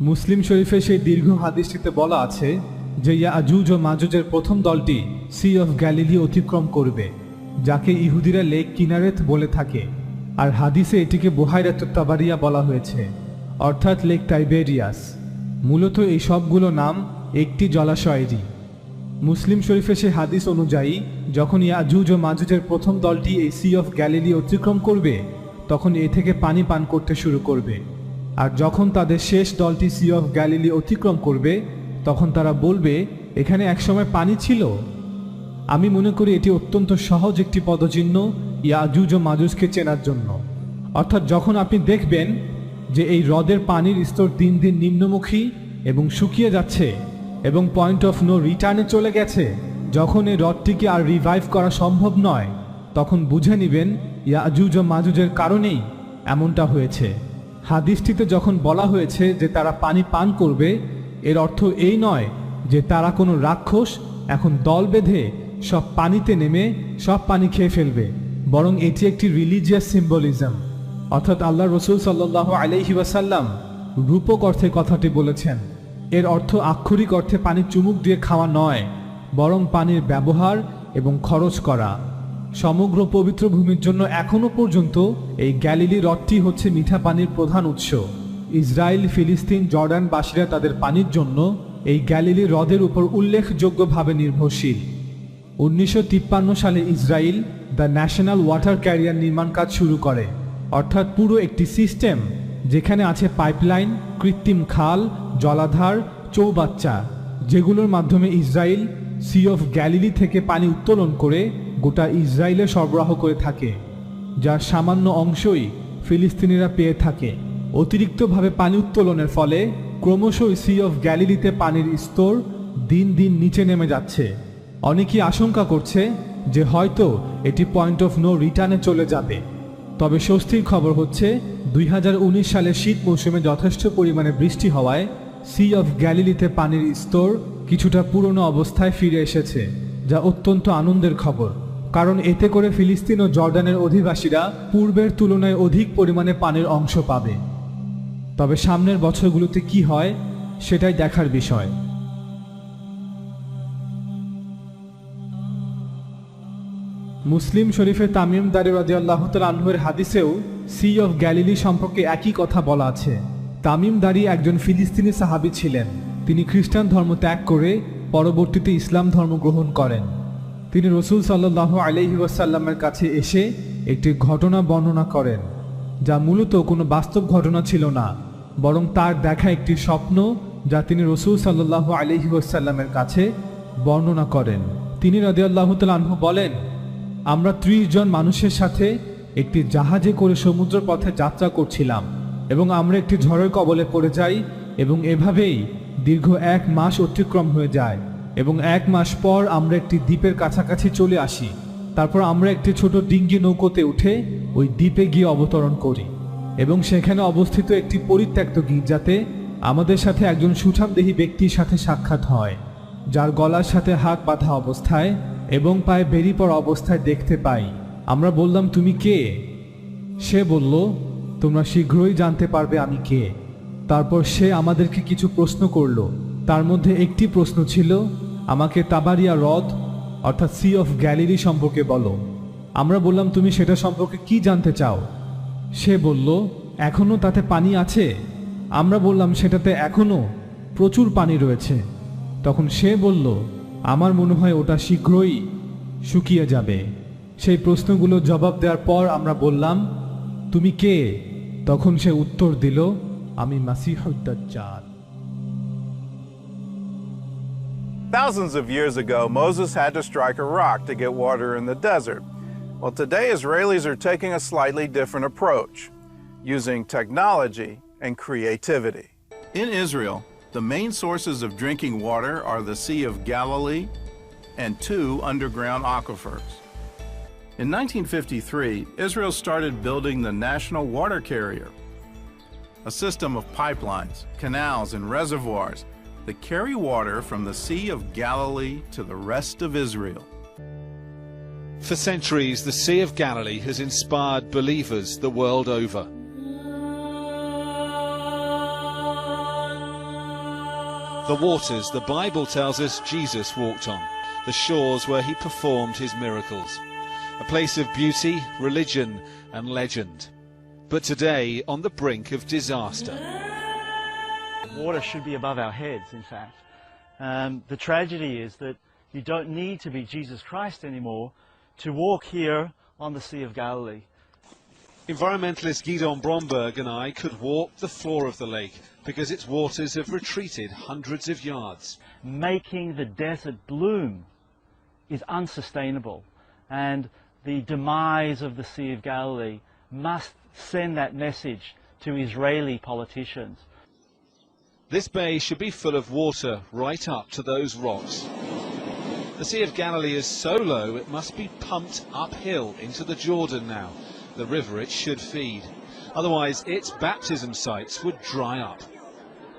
মুসলিম শরীফে সেই দীর্ঘ হাদিসটিতে বলা আছে যে ইয়াজুজ ও মাজুজের প্রথম দলটি সি অফ গ্যালিলি অতিক্রম করবে, যাকে ইহুদিরা লেক কিনারেত বলে থাকে, আর হাদিসে এটিকে বুহাইরাতুত তাবারিয়া বলা হয়েছে, অর্থাৎ লেক টাইবেরিয়াস। মূলত এই সবগুলো নাম একটি জলাশয়েরই। মুসলিম শরীফে সে হাদিস অনুযায়ী যখন ইয়াজুজ ও মাজুজের প্রথম দলটি এই সি অফ গ্যালিলি অতিক্রম করবে, তখন এ থেকে পানি পান করতে শুরু করবে, আর যখন তাদের শেষ দলটি সি অফ গ্যালিলি অতিক্রম করবে, তখন তারা বলবে, এখানে একসময় পানি ছিল। আমি মনে করি এটি অত্যন্ত সহজ একটি পদচিহ্ন ইয়াজুজ ও মাজুজকে চেনার জন্য। অর্থাৎ যখন আপনি দেখবেন যে এই হ্রদের পানির স্তর দিন দিন নিম্নমুখী এবং শুকিয়ে যাচ্ছে এবং পয়েন্ট অফ নো রিটার্নে চলে গেছে, যখন এই হ্রদটিকে আর রিভাইভ করা সম্ভব নয়, তখন বুঝে নেবেন ইয়াজুজ ও মাজুজের কারণেই এমনটা হয়েছে। হাদিসটিতে যখন বলা হয়েছে যে তারা পানি পান করবে, এর অর্থ এই নয় যে তারা কোনো রাক্ষস এখন দল বেঁধে সব পানিতে নেমে সব পানি খেয়ে ফেলবে, বরং এটি একটি রিলিজিয়াস সিম্বলিজম। অর্থাৎ আল্লাহ রসুল সাল্লাল্লাহু আলাইহি ওয়াসাল্লাম রূপক অর্থে কথাটি বলেছেন। এর অর্থ আক্ষরিক অর্থে পানি চুমুক দিয়ে খাওয়া নয়, বরং পানির ব্যবহার এবং খরচ করা। সমগ্র পবিত্র ভূমির জন্য এখনও পর্যন্ত এই গ্যালিলি হ্রদটি হচ্ছে মিঠা পানির প্রধান উৎস। ইসরায়েল, ফিলিস্তিন, জর্ডানবাসীরা তাদের পানির জন্য এই গ্যালিলি হ্রদের উপর উল্লেখযোগ্যভাবে নির্ভরশীল। 1953 সালে Israel the national water career নির্মাণ কাজ শুরু করে, অর্থাৎ পুরো একটি সিস্টেম যেখানে আছে পাইপলাইন, কৃত্রিম খাল, জলাধার, চৌবাচ্চা, যেগুলোর মাধ্যমে ইসরায়েল সি অফ গ্যালিলি থেকে পানি উত্তোলন করে গোটা ইসরায়েলে সরবরাহ করে থাকে, যার সামান্য অংশই ফিলিস্তিনিরা পেয়ে থাকে। অতিরিক্তভাবে পানি উত্তোলনের ফলে ক্রমশই সি অফ গ্যালিলিতে পানির স্তর দিন দিন নিচে নেমে যাচ্ছে। অনেকেই আশঙ্কা করছে যে হয়তো এটি পয়েন্ট অফ নো রিটার্নে চলে যাবে। তবে স্বস্তির খবর হচ্ছে 2019 সালের শীত মৌসুমে যথেষ্ট পরিমাণে বৃষ্টি হওয়ায় সি অফ গ্যালিলিতে পানির স্তর কিছুটা পুরনো অবস্থায় ফিরে এসেছে, যা অত্যন্ত আনন্দের খবর, কারণ এতে করে ফিলিস্তিন ও জর্ডানের অধিবাসীরা পূর্বের তুলনায় অধিক পরিমাণে পানির অংশ পাবে। তবে সামনের বছরগুলোতে কি হয় সেটাই দেখার বিষয়। মুসলিম শরীফে তামিম দারি রাদিয়াল্লাহু তাআলা আনহুর হাদিসেও সি অফ গ্যালিলি সম্পর্কে একই কথা বলা আছে। তামিম দারি একজন ফিলিস্তিনি সাহাবী ছিলেন। তিনি খ্রিস্টান ধর্ম ত্যাগ করে পরবর্তীতে ইসলাম ধর্ম গ্রহণ করেন। তিনি রসুল সাল্লাল্লাহু আলাইহি ওয়াসাল্লামের কাছে এসে একটি ঘটনা বর্ণনা করেন, যা মূলত কোনো বাস্তব ঘটনা ছিল না, বরং তার দেখা একটি স্বপ্ন, যা তিনি রসুল সাল্লাল্লাহু আলাইহি ওয়াসাল্লামের কাছে বর্ণনা করেন। তিনি রাদিয়াল্লাহু তাআলা আনহু বলেন, আমরা 30 জন মানুষের সাথে একটি জাহাজে করে সমুদ্র পথে যাত্রা করছিলাম এবং আমরা একটি ঝড়ের কবলে পড়ে যাই এবং এভাবেই দীর্ঘ 1 মাস অতিক্রম হয়ে যায় এবং 1 মাস পর আমরা একটি দ্বীপের কাছাকাছি চলে আসি। তারপর আমরা একটি ছোট ডিঙ্গি নৌকোতে উঠে ওই দ্বীপে গিয়ে অবতরণ করি এবং সেখানে অবস্থিত একটি পরিত্যক্ত গির্জাতে আমাদের সাথে একজন সুঠামদেহী ব্যক্তির সাথে সাক্ষাৎ হয়, যার গলার সাথে হাত বাঁধা অবস্থায় এবং পায়ে বেরি পড়া অবস্থায় দেখতে পাই। আমরা বললাম, তুমি কে? সে বলল, তোমরা শীঘ্রই জানতে পারবে আমি কে। তারপর সে আমাদেরকে কিছু প্রশ্ন করল। তার মধ্যে একটি প্রশ্ন ছিল, আমাকে তাবারিয়া হ্রদ অর্থাৎ সি অফ গ্যালিলি সম্পর্কে বলো। আমরা বললাম, তুমি সেটা সম্পর্কে কি জানতে চাও? সে বলল, এখনো তাতে পানি আছে? আমরা বললাম, সেটাতে এখনো প্রচুর পানি রয়েছে। তখন সে বলল, আমার মনে হয় ওটা শীঘ্রই শুকিয়ে যাবে। সেই প্রশ্নগুলো জবাব দেওয়ার পর আমরা বললাম, তুমি কে? তখন সে উত্তর দিল, আমি মাসিহুদ দাজ্জাল। Thousands of years ago, Moses had to strike a rock to get water in the desert. Well, today Israelis are taking a slightly different approach, using technology and creativity. In Israel, the main sources of drinking water are the Sea of Galilee and 2 underground aquifers. In 1953, Israel started building the National Water Carrier, a system of pipelines, canals, and reservoirs that carry water from the Sea of Galilee to the rest of Israel. For centuries, the Sea of Galilee has inspired believers the world over. The waters the Bible tells us Jesus walked on, the shores where he performed his miracles. A place of beauty, religion and legend. But today, on the brink of disaster. Water should be above our heads, in fact. The tragedy is that you don't need to be Jesus Christ anymore to walk here on the Sea of Galilee. Environmentalist Gidon Bromberg and I could walk the floor of the lake because its waters have retreated hundreds of yards. Making the desert bloom is unsustainable, and the demise of the Sea of Galilee must send that message to Israeli politicians. This bay should be full of water right up to those rocks. The Sea of Galilee is so low it must be pumped uphill into the Jordan now, the river it should feed. Otherwise its baptism sites would dry up.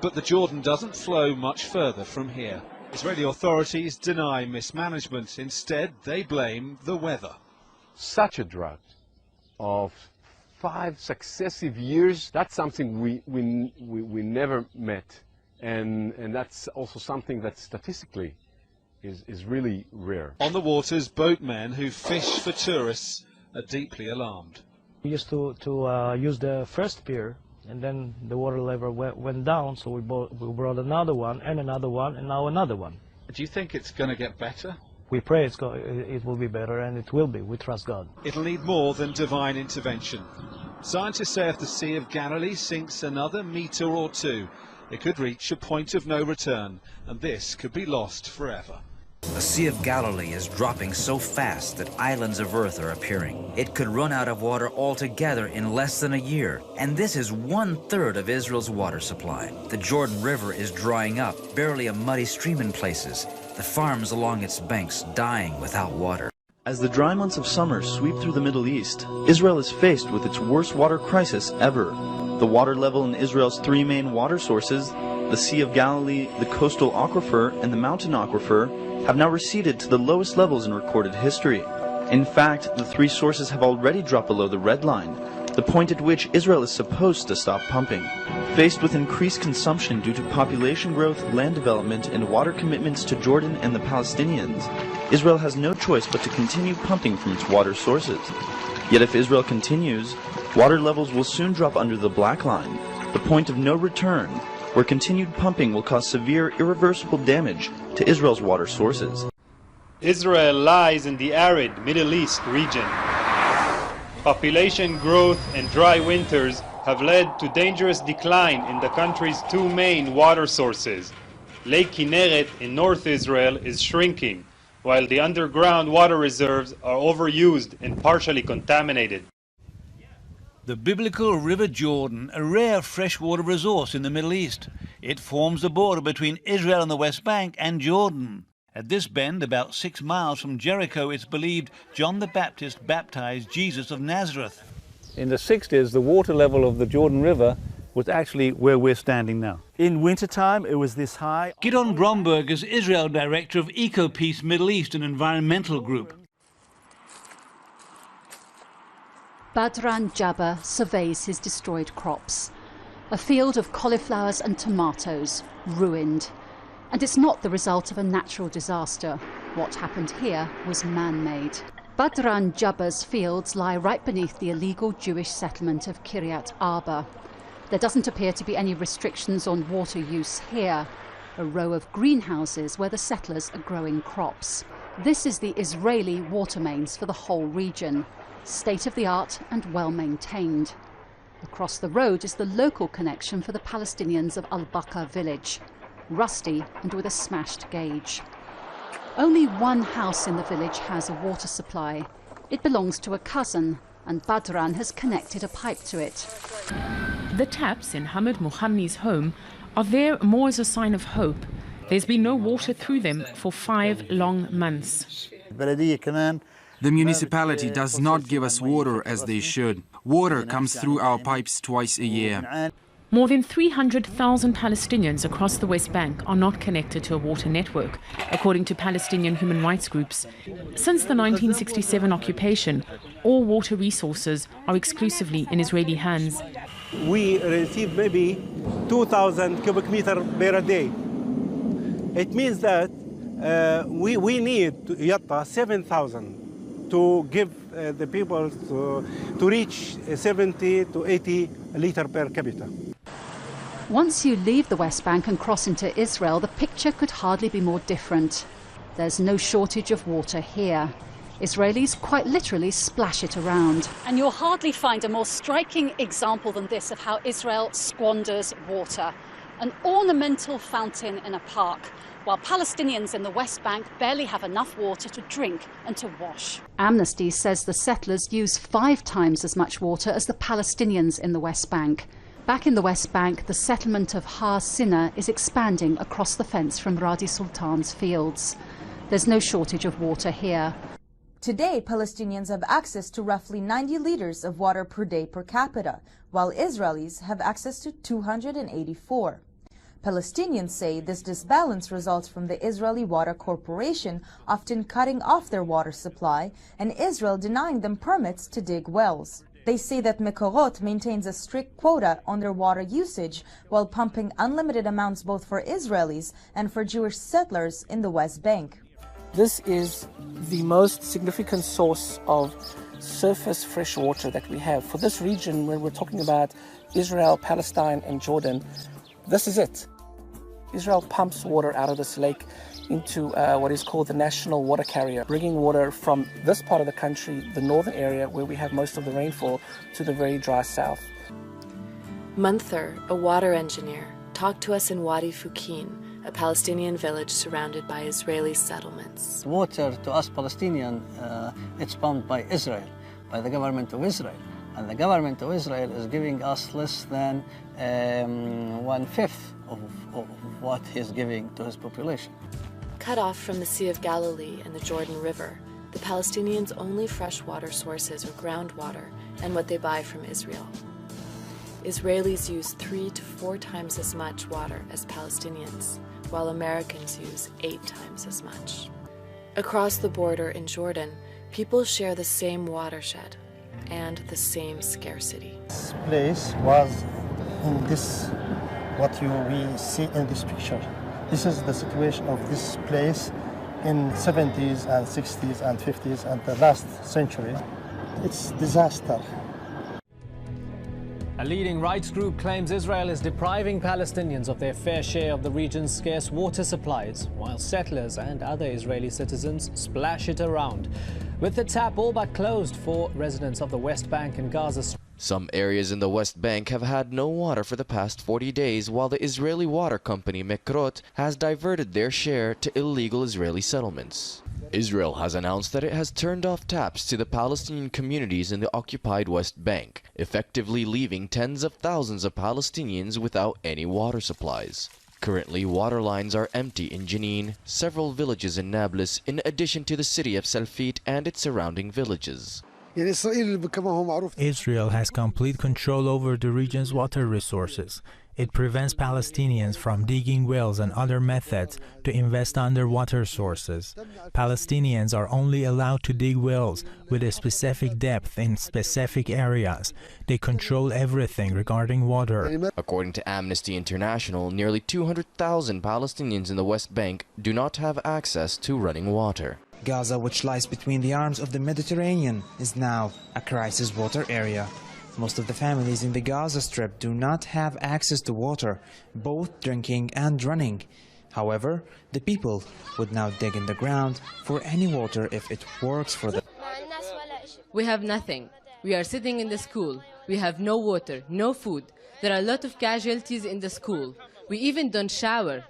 But the Jordan doesn't flow much further from here. Israeli authorities deny mismanagement. Instead, they blame the weather. Such a drought of 5 successive years, that's something we never met. And that's also something that statistically is really rare. On the waters, boatmen who fish for tourists are deeply alarmed. We used to use the first pier, and then the water level went down, so we brought another one, and now another one. Do you think it's going to get better? We pray it will be better, and it will be. We trust God. It'll need more than divine intervention. Scientists say if the Sea of Galilee sinks another metre or two, it could reach a point of no return, and this could be lost forever. The Sea of Galilee is dropping so fast that islands of earth are appearing. It could run out of water altogether in less than a year, and this is 1/3 of Israel's water supply. The Jordan River is drying up, barely a muddy stream in places. The farms along its banks dying without water. As the dry months of summer sweep through the Middle East, Israel is faced with its worst water crisis ever. The water level in Israel's 3 main water sources, the Sea of Galilee, the coastal aquifer, and the mountain aquifer, have now receded to the lowest levels in recorded history. In fact, the 3 sources have already dropped below the red line, the point at which Israel is supposed to stop pumping. Faced with increased consumption due to population growth, land development, and water commitments to Jordan and the Palestinians, Israel has no choice but to continue pumping from its water sources. Yet if Israel continues, water levels will soon drop under the black line, the point of no return, where continued pumping will cause severe, irreversible damage to Israel's water sources. Israel lies in the arid Middle East region. Population growth and dry winters have led to dangerous decline in the country's 2 main water sources. Lake Kinneret in North Israel is shrinking, while the underground water reserves are overused and partially contaminated. The biblical River Jordan, a rare freshwater resource in the Middle East. It forms the border between Israel and the West Bank and Jordan. At this bend, about 6 miles from Jericho, it's believed John the Baptist baptized Jesus of Nazareth. In the 60s, the water level of the Jordan River was actually where we're standing now. In wintertime, it was this high. Gidon Bromberg is Israel Director of EcoPeace Middle East, an environmental group. Badran Jabba surveys his destroyed crops. A field of cauliflowers and tomatoes, ruined. And it's not the result of a natural disaster. What happened here was man-made. Badran Jabba's fields lie right beneath the illegal Jewish settlement of Kiryat Arba. There doesn't appear to be any restrictions on water use here. A row of greenhouses where the settlers are growing crops. This is the Israeli water mains for the whole region. State-of-the-art and well-maintained. Across the road is the local connection for the Palestinians of Al-Baqa village, rusty and with a smashed gauge. Only one house in the village has a water supply. It belongs to a cousin, and Badran has connected a pipe to it. The taps in Hamid Muhamni's home are there more as a sign of hope. There's been no water through them for 5 long months. The municipality does not give us water as they should. Water comes through our pipes twice a year. More than 300,000 Palestinians across the West Bank are not connected to a water network, according to Palestinian human rights groups. Since the 1967 occupation, all water resources are exclusively in Israeli hands. We receive maybe 2,000 cubic meters per day. It means that we need Yatta 7,000 to give the people to reach 70 to 80 liter per capita. Once you leave the West Bank and cross into Israel, the picture could hardly be more different. There's no shortage of water here. Israelis quite literally splash it around. And you'll hardly find a more striking example than this of how Israel squanders water. An ornamental fountain in a park, while Palestinians in the West Bank barely have enough water to drink and to wash. Amnesty says the settlers use 5 times as much water as the Palestinians in the West Bank. Back in the West Bank, the settlement of Har Sinai is expanding across the fence from Radi Sultan's fields. There's no shortage of water here. Today, Palestinians have access to roughly 90 liters of water per day per capita, while Israelis have access to 284. Palestinians say this disbalance results from the Israeli Water Corporation often cutting off their water supply and Israel denying them permits to dig wells. They say that Mekorot maintains a strict quota on their water usage while pumping unlimited amounts both for Israelis and for Jewish settlers in the West Bank. This is the most significant source of surface fresh water that we have. For this region, when we're talking about Israel, Palestine and Jordan, this is it. Israel pumps water out of this lake into what is called the national water carrier, bringing water from this part of the country, the northern area where we have most of the rainfall, to the very dry south. Munther, a water engineer, talked to us in Wadi Fukin, a Palestinian village surrounded by Israeli settlements. Water to us Palestinians, it's pumped by Israel, by the government of Israel. And the government of Israel is giving us less than 1/5 of what he's giving to his population. Cut off from the Sea of Galilee and the Jordan River, the Palestinians' only fresh water sources are groundwater and what they buy from Israel. Israelis use 3 to 4 times as much water as Palestinians, while Americans use 8 times as much. Across the border in Jordan, people share the same watershed and the same scarcity. This place was in this, what we see in this picture. This is the situation of this place in 70s and 60s and 50s and the last century. It's disaster. A leading rights group claims Israel is depriving Palestinians of their fair share of the region's scarce water supplies, while settlers and other Israeli citizens splash it around. With the tap all but closed for residents of the West Bank and Gaza Strip. Some areas in the West Bank have had no water for the past 40 days, while the Israeli water company Mekorot has diverted their share to illegal Israeli settlements. Israel has announced that it has turned off taps to the Palestinian communities in the occupied West Bank, effectively leaving tens of thousands of Palestinians without any water supplies. Currently, water lines are empty in Jenin, several villages in Nablus, in addition to the city of Salfit and its surrounding villages. Israel has complete control over the region's water resources. It prevents Palestinians from digging wells and other methods to invest underwater sources. Palestinians are only allowed to dig wells with a specific depth in specific areas. They control everything regarding water. According to Amnesty International, nearly 200,000 Palestinians in the West Bank do not have access to running water. Gaza, which lies between the arms of the Mediterranean, is now a crisis water area. Most of the families in the Gaza Strip do not have access to water, both drinking and running. However, the people would now dig in the ground for any water if it works for them. We have nothing. We are sitting in the school. We have no water, no food. There are a lot of casualties in the school. We even don't shower.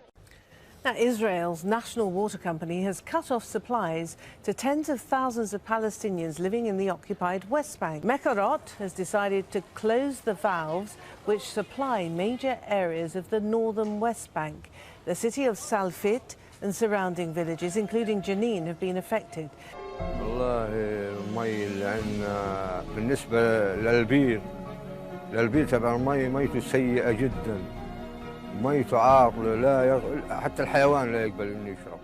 Now, Israel's national water company has cut off supplies to tens of thousands of Palestinians living in the occupied West Bank. Mekorot has decided to close the valves which supply major areas of the northern West Bank. The city of Salfit and surrounding villages, including Jenin, have been affected. البير تبع المي ميته سيئة جدا، ميته عاقلة، لا حتى الحيوان لا يقبل انه يشرب.